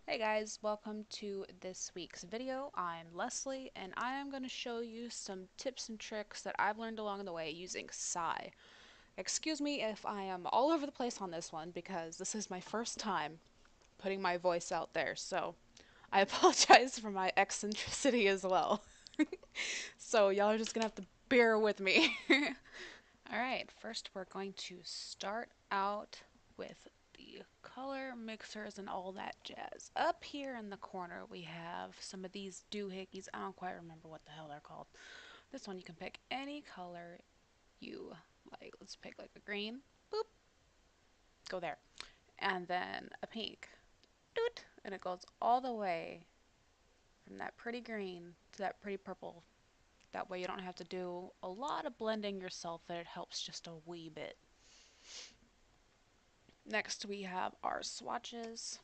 Hey guys, welcome to this week's video. I'm Leslie and I am going to show you some tips and tricks that I've learned along the way using SAI. Excuse me if I am all over the place on this one because this is my first time putting my voice out there, so I apologize for my eccentricity as well. So y'all are just going to have to bear with me. Alright, first we're going to start out with the color mixers and all that jazz. Up here in the corner we have some of these doohickeys. I don't quite remember what the hell they're called. This one you can pick any color you like. Let's pick like a green. Boop. Go there. And then a pink. Doot. And it goes all the way from that pretty green to that pretty purple. That way you don't have to do a lot of blending yourself, and it helps just a wee bit. Next we have our swatches.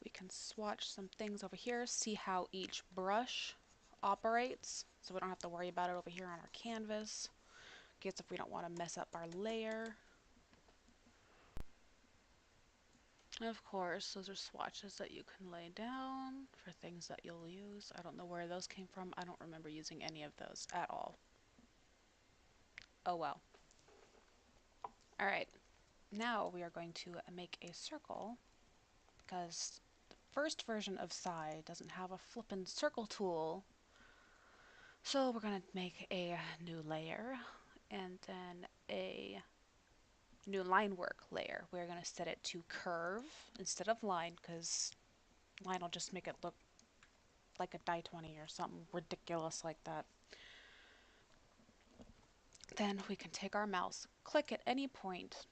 We can swatch some things over here, see how each brush operates, so we don't have to worry about it over here on our canvas. In case if we don't want to mess up our layer. And of course, those are swatches that you can lay down for things that you'll use. I don't know where those came from. I don't remember using any of those at all. Oh well. Alright, now we are going to make a circle because the first version of SAI doesn't have a flippin' circle tool. So we're going to make a new layer and then a new line work layer. We're going to set it to curve instead of line because line will just make it look like a die 20 or something ridiculous like that. Then we can take our mouse, click at any point,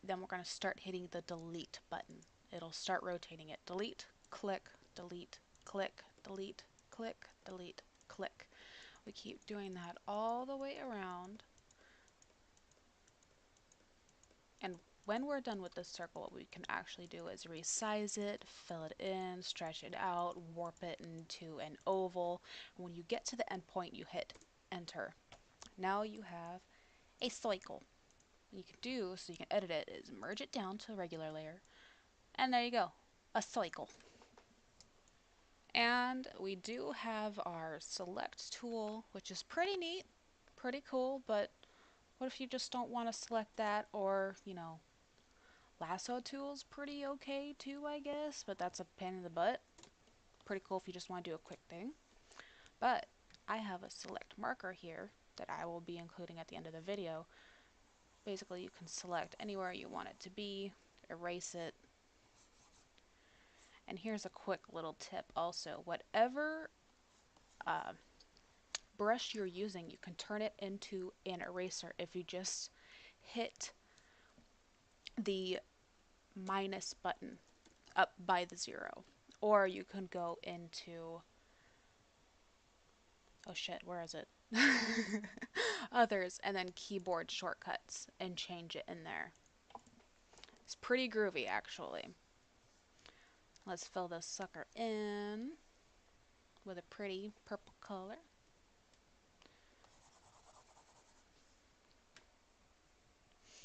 then we're going to start hitting the delete button. It'll start rotating it. Delete, click, delete, click, delete, click, delete, click. We keep doing that all the way around. And when we're done with this circle, what we can actually do is resize it, fill it in, stretch it out, warp it into an oval. When you get to the end point, you hit enter. Now you have a cycle. What you can do, so you can edit it, is merge it down to a regular layer. And there you go, a cycle. And we do have our select tool, which is pretty neat, pretty cool, but what if you just don't want to select that, or, you know, lasso tool's pretty okay too, I guess, but that's a pain in the butt. Pretty cool if you just want to do a quick thing. But I have a select marker here that I will be including at the end of the video. Basically, you can select anywhere you want it to be, erase it. And here's a quick little tip also. Whatever brush you're using, you can turn it into an eraser if you just hit the minus button up by the 0. Or you can go into, oh shit, where is it? Others, and then keyboard shortcuts and change it in there. It's pretty groovy actually. Let's fill this sucker in with a pretty purple color.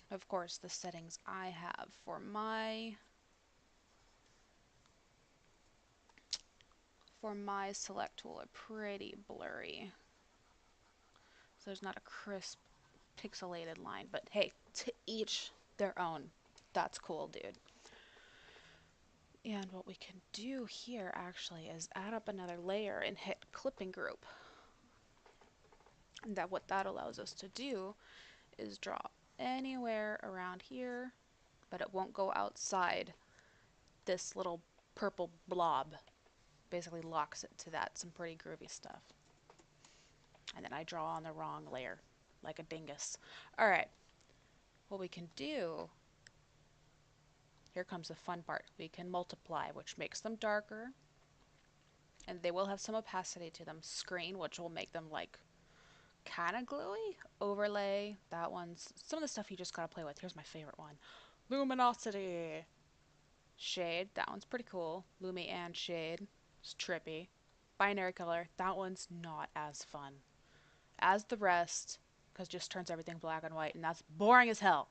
Of course, the settings I have for my select tool are pretty blurry. So there's not a crisp pixelated line, but hey, to each their own. That's cool, dude. And what we can do here actually is add up another layer and hit clipping group. And what that allows us to do is draw anywhere around here, but it won't go outside this little purple blob. Basically locks it to that. Some pretty groovy stuff. And then I draw on the wrong layer, like a dingus. Alright, what we can do, here comes the fun part. We can multiply, which makes them darker, and they will have some opacity to them. Screen, which will make them like kind of gluey. Overlay, that one's some of the stuff you just gotta play with. Here's my favorite one. Luminosity. Shade, that one's pretty cool. Lumi and shade, it's trippy. Binary color, that one's not as fun as the rest, because it just turns everything black and white, and that's boring as hell.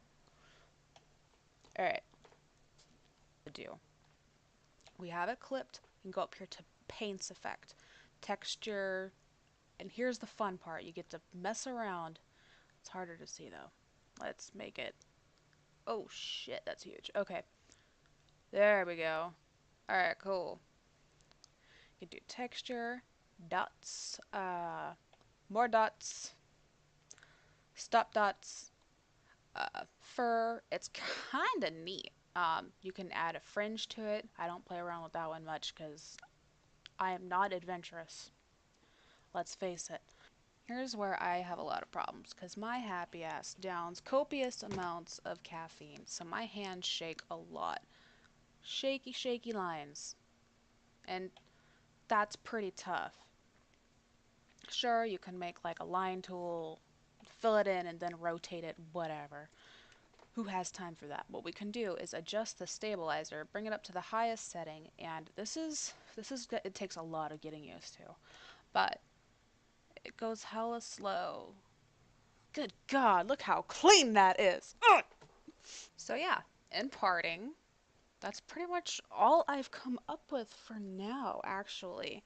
Alright. Do. We have it clipped and go up here to paints effect, texture, and here's the fun part. You get to mess around. It's harder to see though. Let's make it. Oh shit, that's huge. Okay, there we go. Alright, cool. You can do texture, dots, more dots, stop dots, fur. It's kind of neat. You can add a fringe to it. I don't play around with that one much because I am not adventurous. Let's face it. Here's where I have a lot of problems because my happy ass downs copious amounts of caffeine, so my hands shake a lot. Shaky, shaky lines. And that's pretty tough. Sure, you can make like a line tool, fill it in, and then rotate it, whatever. Who has time for that? What we can do is adjust the stabilizer, bring it up to the highest setting, and it takes a lot of getting used to. But it goes hella slow. Good God, look how clean that is. Ugh! So yeah, in parting, that's pretty much all I've come up with for now, actually.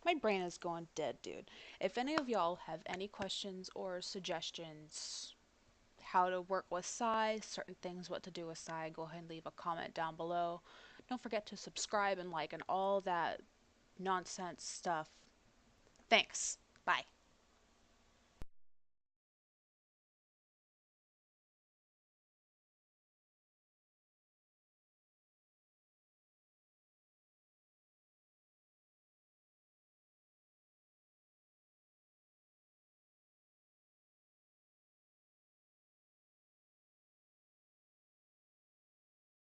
My brain is going dead, dude. If any of y'all have any questions or suggestions, how to work with SAI, certain things, what to do with SAI, go ahead and leave a comment down below. Don't forget to subscribe and like and all that nonsense stuff. Thanks. Bye.